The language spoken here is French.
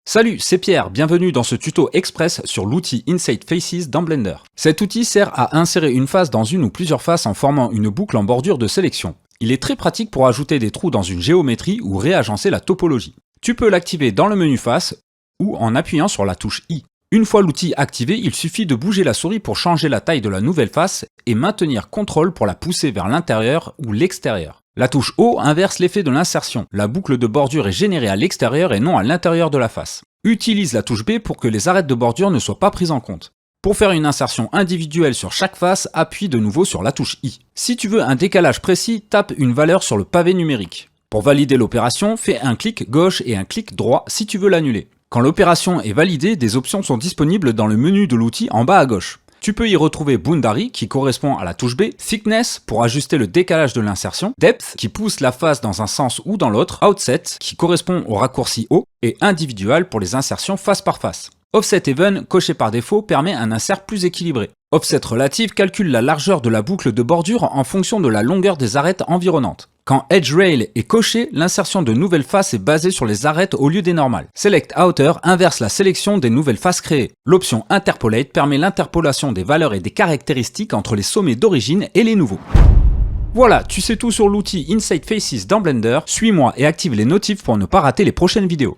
Salut, c'est Pierre, bienvenue dans ce tuto express sur l'outil Inside Faces dans Blender. Cet outil sert à insérer une face dans une ou plusieurs faces en formant une boucle en bordure de sélection. Il est très pratique pour ajouter des trous dans une géométrie ou réagencer la topologie. Tu peux l'activer dans le menu face ou en appuyant sur la touche I. Une fois l'outil activé, il suffit de bouger la souris pour changer la taille de la nouvelle face et maintenir CTRL pour la pousser vers l'intérieur ou l'extérieur. La touche O inverse l'effet de l'insertion. La boucle de bordure est générée à l'extérieur et non à l'intérieur de la face. Utilise la touche B pour que les arêtes de bordure ne soient pas prises en compte. Pour faire une insertion individuelle sur chaque face, appuie de nouveau sur la touche I. Si tu veux un décalage précis, tape une valeur sur le pavé numérique. Pour valider l'opération, fais un clic gauche et un clic droit si tu veux l'annuler. Quand l'opération est validée, des options sont disponibles dans le menu de l'outil en bas à gauche. Tu peux y retrouver Boundary qui correspond à la touche B, Thickness pour ajuster le décalage de l'insertion, Depth qui pousse la face dans un sens ou dans l'autre, Outset qui correspond au raccourci haut et Individual pour les insertions face par face. Offset Even, coché par défaut, permet un insert plus équilibré. Offset Relative calcule la largeur de la boucle de bordure en fonction de la longueur des arêtes environnantes. Quand Edge Rail est coché, l'insertion de nouvelles faces est basée sur les arêtes au lieu des normales. Select Outer inverse la sélection des nouvelles faces créées. L'option Interpolate permet l'interpolation des valeurs et des caractéristiques entre les sommets d'origine et les nouveaux. Voilà, tu sais tout sur l'outil Inside Faces dans Blender. Suis-moi et active les notifs pour ne pas rater les prochaines vidéos.